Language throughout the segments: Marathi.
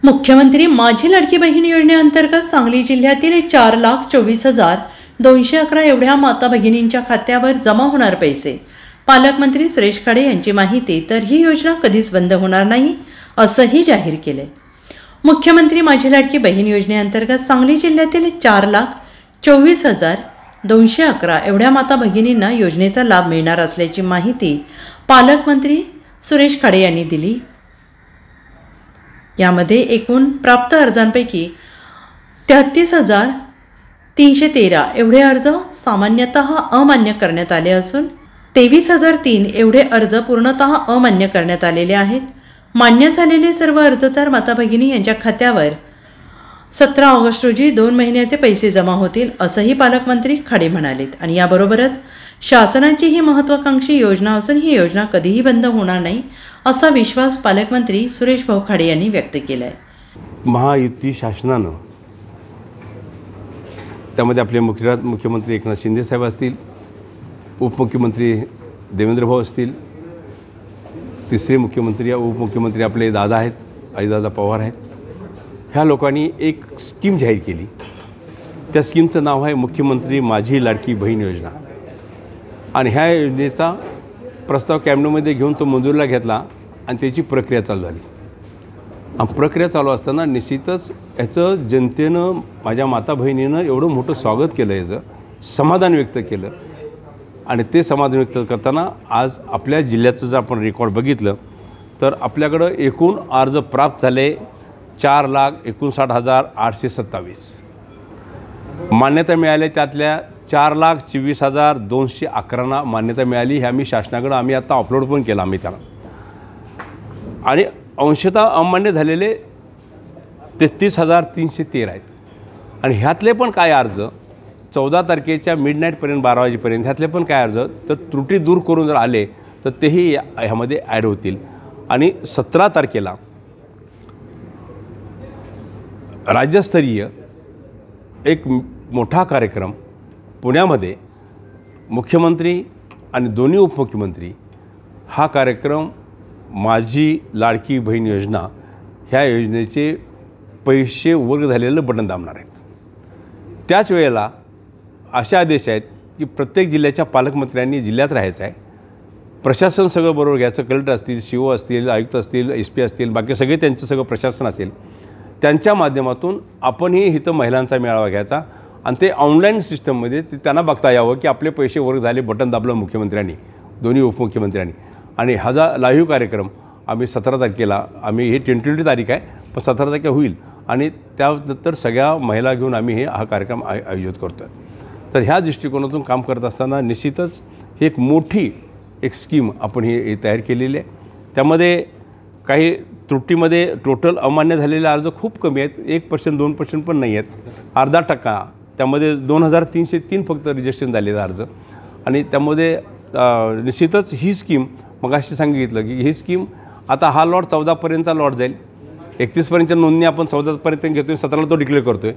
मुख्यमंत्री माझी लाडकी बहीण योजनेअंतर्गत सांगली जिल्ह्यातील 4,24,211 एवढ्या माता भगिनींच्या खात्यावर जमा होणार पैसे। पालकमंत्री सुरेश खाडे यांची माहिती। तर ही योजना कधीच बंद होणार नाही असंही जाहीर केले। मुख्यमंत्री माझी लाडकी बहीण योजनेअंतर्गत सांगली जिल्ह्यातील 4,24,211 एवढ्या माता भगिनींना योजनेचा लाभ मिळणार असल्याची माहिती पालकमंत्री सुरेश खाडे यांनी दिली। यामध्ये एकूण प्राप्त अर्जांपैकी 33,313 एवढे अर्ज सामान्यतः अमान्य करण्यात आले असून 23,003 एवढे अर्ज पूर्णतः अमान्य करण्यात आलेले आहेत। मान्य झालेले सर्व अर्जदार माता भगिनी यांच्या खात्यावर 17 ऑगस्ट रोजी 2 महिन्याचे पैसे जमा होतील असंही पालकमंत्री खाडे म्हणालेत। आणि याबरोबरच शासनाची ही महत्त्वाकांक्षी योजना असून ही योजना कधीही बंद होणार नाही असा विश्वास पालकमंत्री सुरेश भाऊ खाडे यांनी व्यक्त केला आहे। महायुती शासनानं त्यामध्ये आपले मुख्यमंत्री एकनाथ शिंदे साहेब असतील, उपमुख्यमंत्री देवेंद्र भाऊ असतील, तिसरे मुख्यमंत्री उपमुख्यमंत्री आपले दादा आहेत, अजितदादा पवार आहेत। ह्या लोकांनी एक स्कीम जाहीर केली। त्या स्कीमचं नाव आहे मुख्यमंत्री माझी लाडकी बहीण योजना। आणि ह्या योजनेचा प्रस्ताव कॅबिनेटमध्ये घेऊन तो मंजुरीला घेतला आणि त्याची प्रक्रिया चालू झाली। आणि प्रक्रिया चालू असताना निश्चितच याचं जनतेनं, माझ्या माता बहिणीनं एवढं मोठं स्वागत केलं, याचं समाधान व्यक्त केलं। आणि ते समाधान व्यक्त करताना आज आपल्या जिल्ह्याचं जर आपण रेकॉर्ड बघितलं तर आपल्याकडं एकूण अर्ज प्राप्त झाले 4,59,827। मान्यता मिळाल्या त्यातल्या 4,24,211 मान्यता मिळाली। हे आम्ही शासनाकडे आता अपलोड पण केलं आम्ही त्याला। आणि अंशतः अमान्य झालेले 33,313 आहेत। आणि ह्यातले पण काय अर्ज 14 तारखेच्या मिडनाईटपर्यंत 12 वाजेपर्यंत ह्यातले पण काय अर्ज तर त्रुटी दूर करून जर आले तर तेही ह्यामध्ये ॲड होतील। आणि 17 तारखेला राज्यस्तरीय एक मोठा कार्यक्रम पुण्यामध्ये मुख्यमंत्री आणि दोन्ही उपमुख्यमंत्री हा कार्यक्रम माझी लाडकी बहीण योजना ह्या योजनेचे पैसे वर्ग झालेलं बटन दाबणार आहेत। त्याच वेळेला अशा आदेश आहेत की प्रत्येक जिल्ह्याच्या पालकमंत्र्यांनी जिल्ह्यात राहायचं आहे, प्रशासन सगळं बरोबर घ्यायचं, कलेक्टर असतील, CO असतील, आयुक्त असतील, SP असतील, बाकी सगळे त्यांचं सगळं प्रशासन असेल, त्यांच्या माध्यमातून आपणही इथं महिलांचा मेळावा घ्यायचा आणि ते ऑनलाईन सिस्टममध्ये ते त्यांना बघता यावं की आपले पैसे वर्ग झाले, बटन दाबलं मुख्यमंत्र्यांनी, दोन्ही उपमुख्यमंत्र्यांनी। आणि हा जा लाईव्ह कार्यक्रम आम्ही 17 तारखेला, आम्ही ही 20 तारीख आहे पण 17 तारखेला होईल आणि त्यानंतर सगळ्या महिला घेऊन आम्ही हा कार्यक्रम आयोजित करतो आहे। तर ह्या दृष्टिकोनातून काम करत असताना निश्चितच ही एक मोठी स्कीम आपण ही तयार केलेली आहे। त्यामध्ये काही त्रुटीमध्ये टोटल अमान्य झालेले अर्ज खूप कमी आहेत, 1% 2% पण नाही आहेत, अर्धा टक्का। त्यामध्ये 2,303 फक्त रजिस्ट्रेशन झालेले अर्ज। आणि त्यामध्ये निश्चितच ही स्कीम मगाशी सांगितलं की ही स्कीम आता हा लॉट 14पर्यंतचा लॉट जाईल। 31पर्यंतच्या नोंदणी आपण 14पर्यंत घेतो आहे, 17ला तो डिक्लेअर करतो आहे।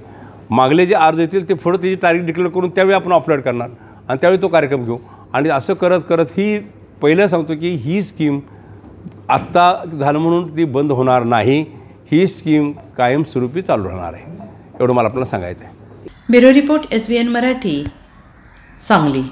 मागले जे अर्ज येतील ते पुढं त्याची तारीख डिक्लेअर करून त्यावेळी आपण अपलोड करणार आणि त्यावेळी तो कार्यक्रम घेऊ। आणि असं करत करत ही पहिलं सांगतो की ही स्कीम आत्ता झालं म्हणून ती बंद होणार नाही, ही स्कीम कायमस्वरूपी चालू राहणार आहे, एवढं मला आपल्याला सांगायचं आहे। Bureau report SBN Marathi, Sangli.